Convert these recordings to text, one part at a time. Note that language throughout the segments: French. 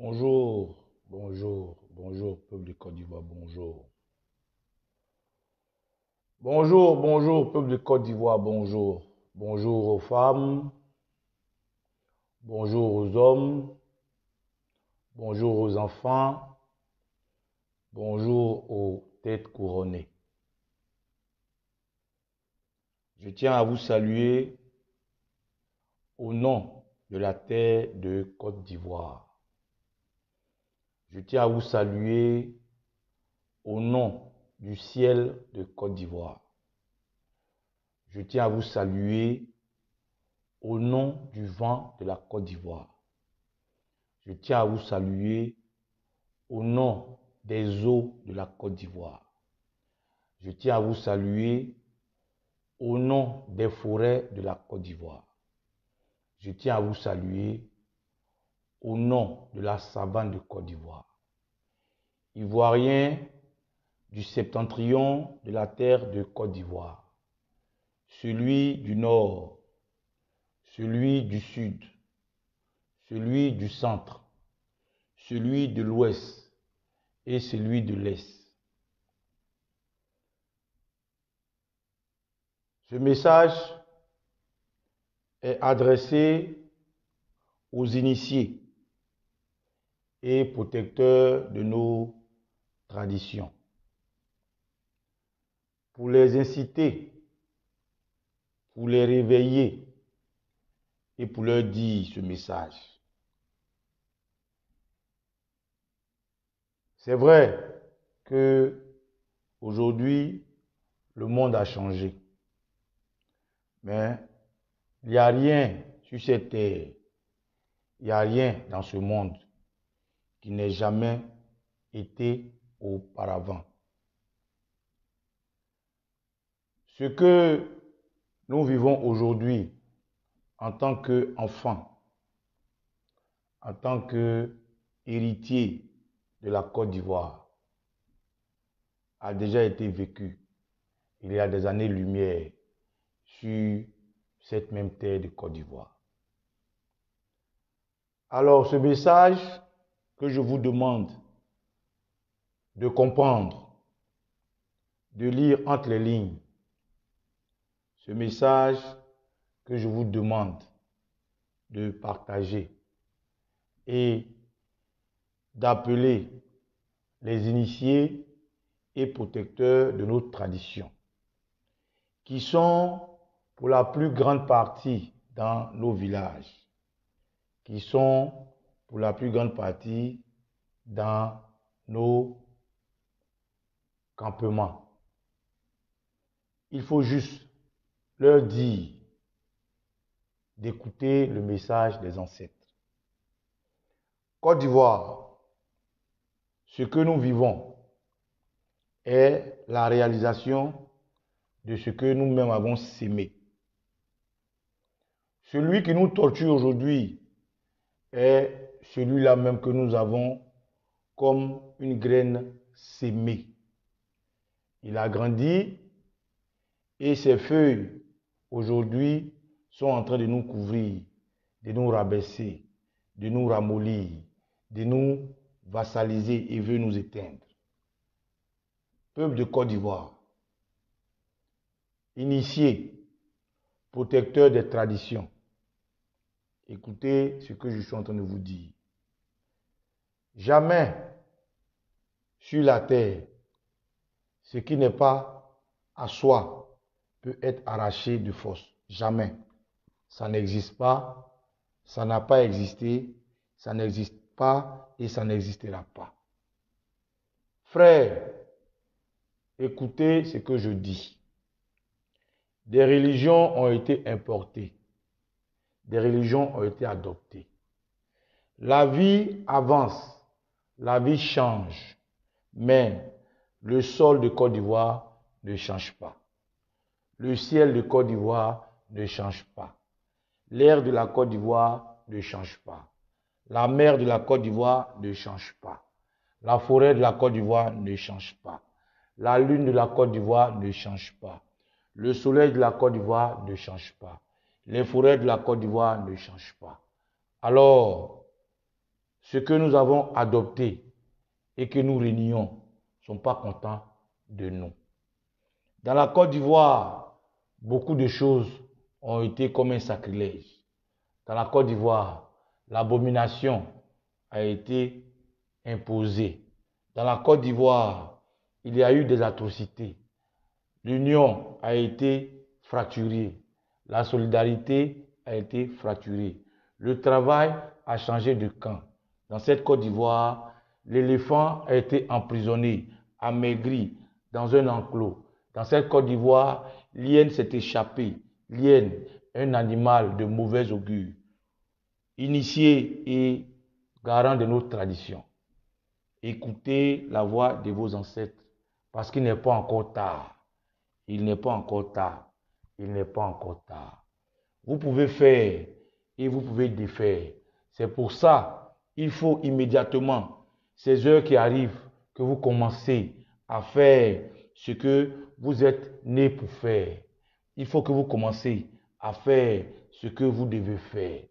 Bonjour, bonjour, bonjour, peuple de Côte d'Ivoire, bonjour. Bonjour, bonjour, peuple de Côte d'Ivoire, bonjour. Bonjour aux femmes, bonjour aux hommes, bonjour aux enfants, bonjour aux têtes couronnées. Je tiens à vous saluer au nom de la terre de Côte d'Ivoire. Je tiens à vous saluer au nom du ciel de Côte d'Ivoire. Je tiens à vous saluer au nom du vent de la Côte d'Ivoire. Je tiens à vous saluer au nom des eaux de la Côte d'Ivoire. Je tiens à vous saluer au nom des forêts de la Côte d'Ivoire. Je tiens à vous saluer au nom de la savane de Côte d'Ivoire. Ivoiriens du septentrion de la terre de Côte d'Ivoire, celui du nord, celui du sud, celui du centre, celui de l'ouest et celui de l'est. Ce message est adressé aux initiés et protecteurs de nos traditions, pour les inciter, pour les réveiller et pour leur dire ce message. C'est vrai que aujourd'hui, le monde a changé, mais il n'y a rien sur cette terre, il n'y a rien dans ce monde qui n'ait jamais été auparavant. Ce que nous vivons aujourd'hui en tant qu'enfants, en tant qu'héritiers de la Côte d'Ivoire, a déjà été vécu il y a des années-lumière sur cette même terre de Côte d'Ivoire. Alors, ce message que je vous demande de comprendre, de lire entre les lignes, ce message que je vous demande de partager et d'appeler les initiés et protecteurs de nos traditions, qui sont pour la plus grande partie dans nos villages, qui sont pour la plus grande partie dans nos campements. Il faut juste leur dire d'écouter le message des ancêtres. Côte d'Ivoire, ce que nous vivons est la réalisation de ce que nous-mêmes avons sémé. Celui qui nous torture aujourd'hui est celui-là même que nous avons comme une graine sémée. Il a grandi et ses feuilles aujourd'hui sont en train de nous couvrir, de nous rabaisser, de nous ramollir, de nous vassaliser et veut nous éteindre. Peuple de Côte d'Ivoire, initié, protecteur des traditions, écoutez ce que je suis en train de vous dire. Jamais sur la terre, ce qui n'est pas à soi peut être arraché de force. Jamais. Ça n'existe pas, ça n'a pas existé, ça n'existe pas et ça n'existera pas. Frères, écoutez ce que je dis. Des religions ont été importées, des religions ont été adoptées. La vie avance, la vie change, mais le sol de Côte d'Ivoire ne change pas. Le ciel de Côte d'Ivoire ne change pas. L'air de la Côte d'Ivoire ne change pas. La mer de la Côte d'Ivoire ne change pas. La forêt de la Côte d'Ivoire ne change pas. La lune de la Côte d'Ivoire ne change pas. Le soleil de la Côte d'Ivoire ne change pas. Les forêts de la Côte d'Ivoire ne changent pas. Alors, ce que nous avons adopté et que nous réunions ne sont pas contents de nous. Dans la Côte d'Ivoire, beaucoup de choses ont été comme un sacrilège. Dans la Côte d'Ivoire, l'abomination a été imposée. Dans la Côte d'Ivoire, il y a eu des atrocités. L'union a été fracturée. La solidarité a été fracturée. Le travail a changé de camp. Dans cette Côte d'Ivoire, l'éléphant a été emprisonné, amaigri, dans un enclos. Dans cette Côte d'Ivoire, l'hyène s'est échappée. L'hyène, un animal de mauvais augure, initié et garant de nos traditions. Écoutez la voix de vos ancêtres, parce qu'il n'est pas encore tard. Il n'est pas encore tard. Il n'est pas encore tard. Vous pouvez faire et vous pouvez défaire. C'est pour ça qu'il faut immédiatement, ces heures qui arrivent, que vous commencez à faire ce que vous êtes né pour faire. Il faut que vous commencez à faire ce que vous devez faire.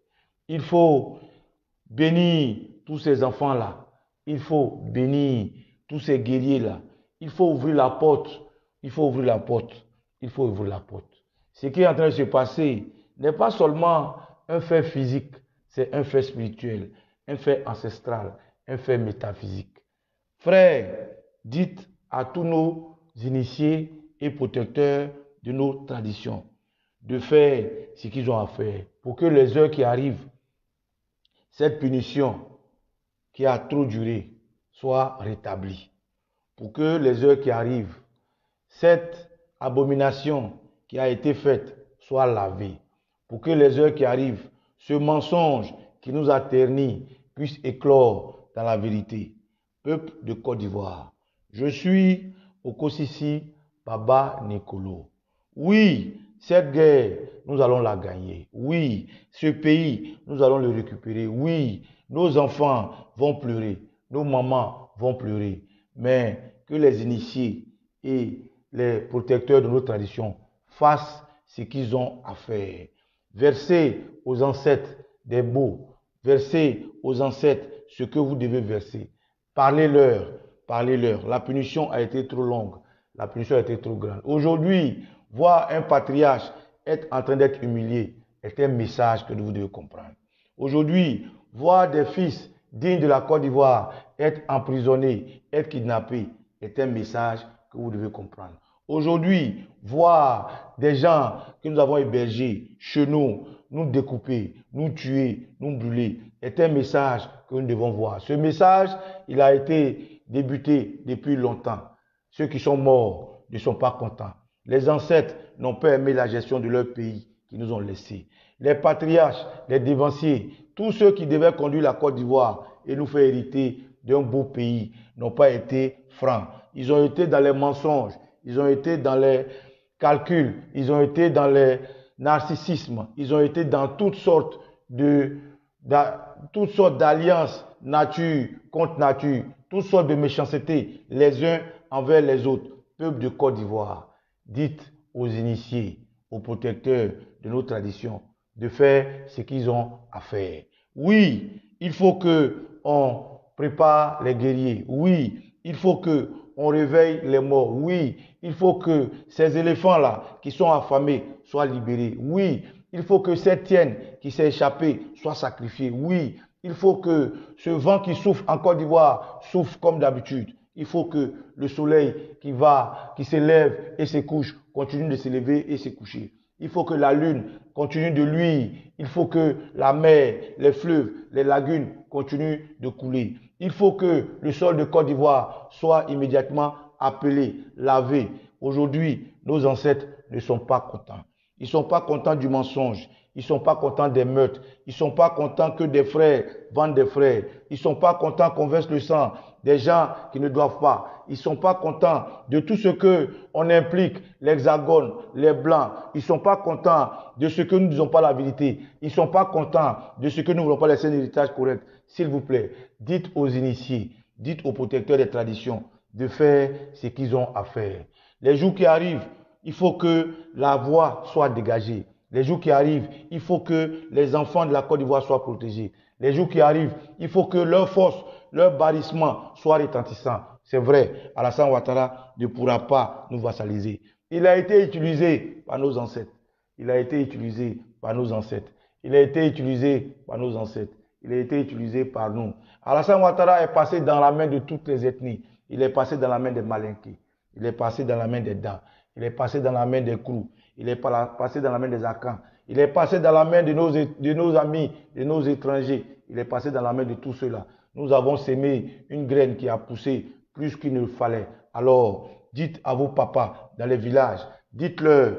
Il faut bénir tous ces enfants-là. Il faut bénir tous ces guerriers-là. Il faut ouvrir la porte. Il faut ouvrir la porte. Il faut ouvrir la porte. Ce qui est en train de se passer n'est pas seulement un fait physique, c'est un fait spirituel, un fait ancestral, un fait métaphysique. Frères, dites à tous nos initiés et protecteurs de nos traditions de faire ce qu'ils ont à faire pour que les heures qui arrivent, cette punition qui a trop duré, soit rétablie. Pour que les heures qui arrivent, cette abomination qui a été faite soit lavée. Pour que les heures qui arrivent, ce mensonge qui nous a ternis puisse éclore dans la vérité. Peuple de Côte d'Ivoire, je suis Okosisi Baba Nicolo. Oui, cette guerre, nous allons la gagner. Oui, ce pays, nous allons le récupérer. Oui, nos enfants vont pleurer, nos mamans vont pleurer. Mais que les initiés et les protecteurs de nos traditions fassent ce qu'ils ont à faire. Versez aux ancêtres des baux. Versez aux ancêtres ce que vous devez verser. Parlez-leur, parlez-leur. La punition a été trop longue. La punition a été trop grande. Aujourd'hui, voir un patriarche être en train d'être humilié est un message que vous devez comprendre. Aujourd'hui, voir des fils dignes de la Côte d'Ivoire être emprisonnés, être kidnappés est un message que vous devez comprendre. Aujourd'hui, voir des gens que nous avons hébergés chez nous, nous découper, nous tuer, nous brûler, est un message que nous devons voir. Ce message, il a été débuté depuis longtemps. Ceux qui sont morts ne sont pas contents. Les ancêtres n'ont pas aimé la gestion de leur pays qu'ils nous ont laissé. Les patriarches, les dévanciers, tous ceux qui devaient conduire la Côte d'Ivoire et nous faire hériter d'un beau pays n'ont pas été francs. Ils ont été dans les mensonges, ils ont été dans les calculs, ils ont été dans les narcissismes, ils ont été dans toutes sortes d'alliances, nature contre nature, toutes sortes de méchanceté, les uns envers les autres. Peuple de Côte d'Ivoire, dites aux initiés, aux protecteurs de nos traditions, de faire ce qu'ils ont à faire. Oui, il faut qu'on prépare les guerriers. Oui, il faut qu'on réveille les morts. Oui, il faut que ces éléphants-là qui sont affamés soient libérés. Oui, il faut que cette hyène qui s'est échappée soit sacrifiée. Oui, il faut que ce vent qui souffle en Côte d'Ivoire souffle comme d'habitude. Il faut que le soleil qui s'élève et se couche, continue de s'élever et se coucher. Il faut que la lune continue de luire. Il faut que la mer, les fleuves, les lagunes continuent de couler. Il faut que le sol de Côte d'Ivoire soit immédiatement appelé, lavé. Aujourd'hui, nos ancêtres ne sont pas contents. Ils ne sont pas contents du mensonge. Ils ne sont pas contents des meurtres. Ils ne sont pas contents que des frères vendent des frères. Ils ne sont pas contents qu'on verse le sang des gens qui ne doivent pas. Ils ne sont pas contents de tout ce qu'on implique, l'Hexagone, les Blancs. Ils ne sont pas contents de ce que nous ne disons pas la vérité. Ils ne sont pas contents de ce que nous ne voulons pas laisser un héritage correct. S'il vous plaît, dites aux initiés, dites aux protecteurs des traditions de faire ce qu'ils ont à faire. Les jours qui arrivent, il faut que la voie soit dégagée. Les jours qui arrivent, il faut que les enfants de la Côte d'Ivoire soient protégés. Les jours qui arrivent, il faut que leur force, leur barrissement soit retentissant. C'est vrai, Alassane Ouattara ne pourra pas nous vassaliser. Il a été utilisé par nos ancêtres. Il a été utilisé par nos ancêtres. Il a été utilisé par nos ancêtres. Il a été utilisé par nous. Alassane Ouattara est passé dans la main de toutes les ethnies. Il est passé dans la main des Malinqués. Il est passé dans la main des Dans. Il est passé dans la main des Krou. Il est passé dans la main des Akans. Il est passé dans la main de nos amis, de nos étrangers. Il est passé dans la main de tous ceux-là. Nous avons sémé une graine qui a poussé plus qu'il ne fallait. Alors, dites à vos papas dans les villages, dites-leur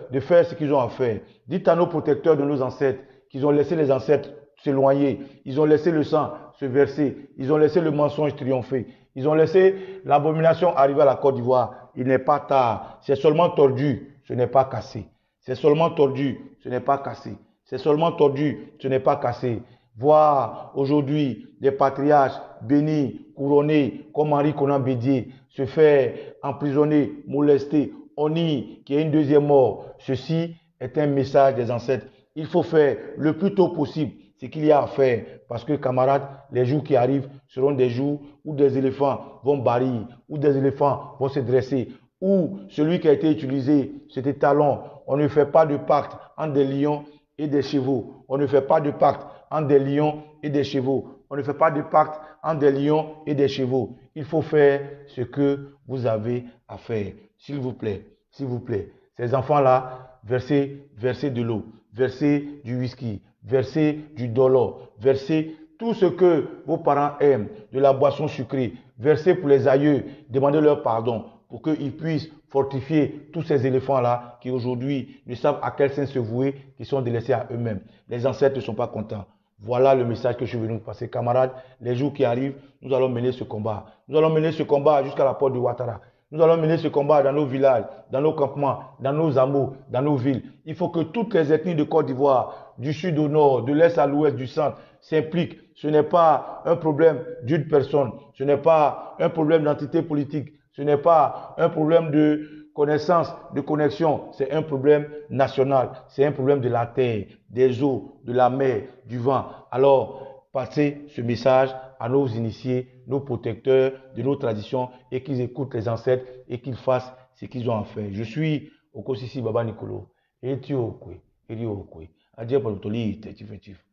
de faire ce qu'ils ont à faire. Dites à nos protecteurs de nos ancêtres qu'ils ont laissé les ancêtres s'éloigner. Ils ont laissé le sang se verser. Ils ont laissé le mensonge triompher. Ils ont laissé l'abomination arriver à la Côte d'Ivoire. Il n'est pas tard. C'est seulement tordu, ce n'est pas cassé. C'est seulement tordu, ce n'est pas cassé. C'est seulement tordu, ce n'est pas cassé. Voir aujourd'hui des patriarches bénis, couronnés, comme Henri Konan Bédié, se faire emprisonner, molester, honni, qui est une deuxième mort. Ceci est un message des ancêtres. Il faut faire le plus tôt possible ce qu'il y a à faire. Parce que, camarades, les jours qui arrivent seront des jours où des éléphants vont barrir, où des éléphants vont se dresser, où celui qui a été utilisé, c'était talon. On ne fait pas de pacte entre des lions et des chevaux. On ne fait pas de pacte entre des lions et des chevaux. On ne fait pas de pacte entre des lions et des chevaux. Il faut faire ce que vous avez à faire. S'il vous plaît, s'il vous plaît. Ces enfants-là, versez de l'eau, versez du whisky, versez du dolo, versez tout ce que vos parents aiment, de la boisson sucrée, versez pour les aïeux, demandez leur pardon pour qu'ils puissent fortifier tous ces éléphants-là qui aujourd'hui ne savent à quel sein se vouer, qui sont délaissés à eux-mêmes. Les ancêtres ne sont pas contents. Voilà le message que je suis venu vous passer. Camarades, les jours qui arrivent, nous allons mener ce combat. Nous allons mener ce combat jusqu'à la porte de Ouattara. Nous allons mener ce combat dans nos villages, dans nos campements, dans nos hameaux, dans nos villes. Il faut que toutes les ethnies de Côte d'Ivoire, du sud au nord, de l'est à l'ouest, du centre, s'impliquent. Ce n'est pas un problème d'une personne. Ce n'est pas un problème d'entité politique. Ce n'est pas un problème de connaissance, de connexion. C'est un problème national. C'est un problème de la terre, des eaux, de la mer, du vent. Alors, passez ce message à nos initiés, nos protecteurs de nos traditions et qu'ils écoutent les ancêtres et qu'ils fassent ce qu'ils ont à faire. Je suis Okosisi Baba Nicolo. Et tu okwe, et tu okwe. Adieu pour le toli, effectif.